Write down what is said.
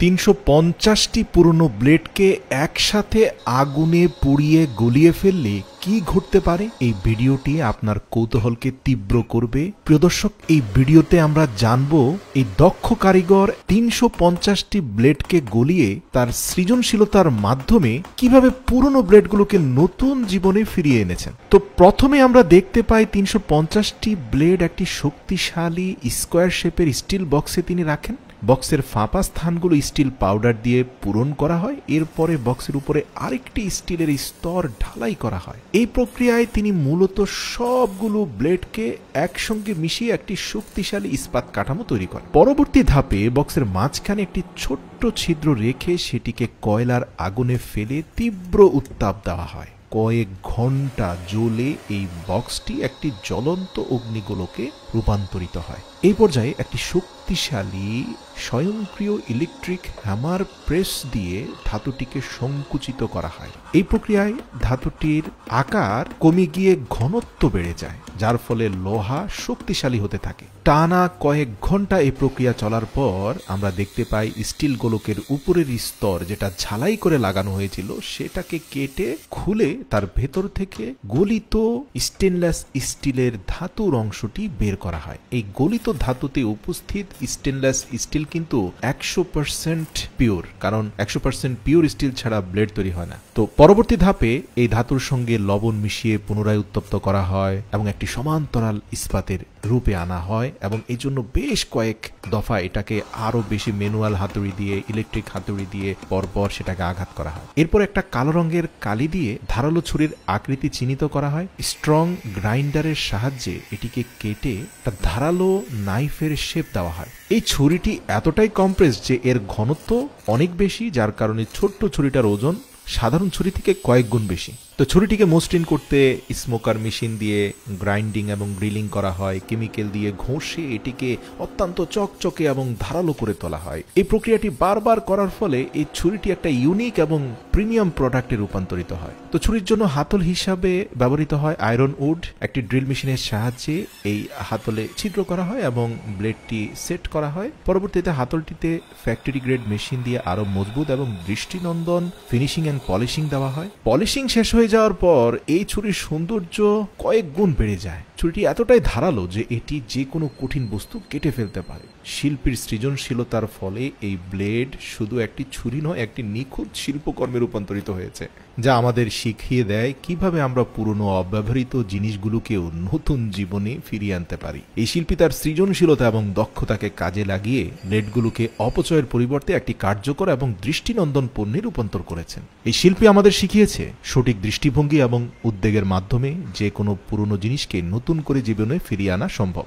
৩৫০টি পুরনো ব্লেডকে একসাথে আগুনে পুড়িয়ে গলিয়ে ফেললে কি ঘটতে পারে? এই ভিডিওটি আপনার কৌতূহলকে তীব্র করবে। প্রিয় দর্শক, এই ভিডিওতে আমরা জানব এই দক্ষ কারিগর ৩৫০টি ব্লেডকে গলিয়ে তার সৃজনশীলতার মাধ্যমে কিভাবে পুরনো ব্লেডগুলোকে নতুন জীবনে ফিরিয়ে এনেছেন। তো প্রথমে আমরা দেখতে পাই ৩৫০টি ব্লেড একটি শক্তিশালী স্কোয়ার শেপের স্টিল বক্সে তিনি রাখেন। বক্সের ফাঁপা স্থানগুলো স্টিল পাউডার দিয়ে পূরণ করা হয়। এরপরে বক্সের উপরে আরেকটি স্টিলের স্তর ঢালাই করা হয়। এই প্রক্রিয়ায় তিনি মূলত সবগুলো ব্লেডকে একসঙ্গে মিশিয়ে একটি শক্তিশালী ইস্পাত কাঠামো তৈরি করেন। পরবর্তী ধাপে বক্সের মাঝখানে একটি ছোট্ট ছিদ্র রেখে সেটিকে কয়লার আগুনে ফেলে তীব্র উত্তাপ দেওয়া হয়। কয়েক ঘন্টা জ্বলে এই বক্সটি একটি জ্বলন্ত অগ্নিগোলকে রূপান্তরিত হয়। এই পর্যায়ে একটি শক্তিশালী স্বয়ংক্রিয় ইলেকট্রিক হ্যামার প্রেস দিয়ে ধাতুটিকে সংকুচিত করা হয়। এই প্রক্রিয়ায় ধাতুটির আকার কমে গিয়ে ঘনত্ব বেড়ে যায়, যার ফলে লোহা শক্তিশালী হতে থাকে। টানা কয়েক ঘন্টা এই প্রক্রিয়া চলার পর আমরা দেখতে পাই স্টিল গোলকের উপরের স্তর, যেটা ঝালাই করে লাগানো হয়েছিল, সেটাকে কেটে খুলে তার ভেতর থেকে গলিত স্টেনলেস স্টিলের ধাতুর অংশটি বের করা হয়। এই গলিত ধাতুতে উপস্থিত স্টেনলেস স্টিল কিন্তু ১০০% পিওর, কারণ ১০০% পিওর স্টিল ছাড়া ব্লেড তৈরি হয় না। তো পরবর্তী ধাপে এই ধাতুর সঙ্গে লবণ মিশিয়ে পুনরায় উত্তপ্ত করা হয় এবং একটি সমান্তরাল ইস্পাতের রূপে আনা হয় এবং এই জন্য বেশ কয়েক দফা এটাকে আরো বেশি ম্যানুয়াল হাতুড়ি দিয়ে, ইলেকট্রিক হাতুড়ি দিয়ে পরপর সেটাকে আঘাত করা হয়। এরপর একটা কালো রঙের কালি দিয়ে ধারালো ছুরির আকৃতি চিহ্নিত করা হয়। স্ট্রং গ্রাইন্ডারের সাহায্যে এটিকে কেটে একটা ধারালো নাইফের শেপ দেওয়া হয়। এই ছুরিটি এতটাই কম্প্রেস যে এর ঘনত্ব অনেক বেশি, যার কারণে ছোট্ট ছুরিটার ওজন সাধারণ ছুরি থেকে কয়েক গুণ বেশি। তো ছুরিটিকে মসৃণ করতে স্মোকার মেশিন দিয়ে গ্রাইন্ডিং এবং গ্রিলিং করা হয়। কেমিক্যাল দিয়ে ঘষে এটিকে অত্যন্ত চকচকে এবং ধারালো করে তোলা হয়। এই প্রক্রিয়াটি বারবার করার ফলে এই ছুরিটি একটা ইউনিক এবং প্রিমিয়াম প্রোডাক্টে রূপান্তরিত হয়। তো ছুরির জন্য হাতল হিসাবে ব্যবহৃত হয় আয়রন উড। একটি ড্রিল মেশিনের সাহায্যে এই হাতলে ছিদ্র করা হয় এবং ব্লেডটি সেট করা হয়। পরবর্তীতে হাতলটিতে ফ্যাক্টরি গ্রেড মেশিন দিয়ে আরো মজবুত এবং দৃষ্টিনন্দন ফিনিশিং এন্ড পলিশিং দেওয়া হয়। পলিশিং শেষ হয়ে যাওয়ার পর এই ছুরির সৌন্দর্য কয়েক গুণ বেড়ে যায়। ছুরিটি এতটাই ধারালো যে এটি যে কোনো কঠিন বস্তু কেটে ফেলতে পারে। শিল্পীর সৃজনশীলতার ফলে এই ব্লেড শুধু একটি ছুরি নয়, একটি নিখুঁত শিল্পকর্মে রূপান্তরিত হয়েছে, যা আমাদের শিখিয়ে দেয় কিভাবে আমরা পুরনো অব্যবহৃত জিনিসগুলোকেও নতুন জীবনে ফিরিয়ে আনতে পারি। এই শিল্পী তার সৃজনশীলতা এবং দক্ষতাকে কাজে লাগিয়ে ব্লেডগুলোকে অপচয়ের পরিবর্তে একটি কার্যকর এবং দৃষ্টিনন্দন পণ্যে রূপান্তর করেছেন। এই শিল্পী আমাদের শিখিয়েছে সঠিক দৃষ্টিভঙ্গি এবং উদ্যোগের মাধ্যমে যে কোনো পুরনো জিনিসকে নতুন করে জীবনে ফিরিয়ে আনা সম্ভব।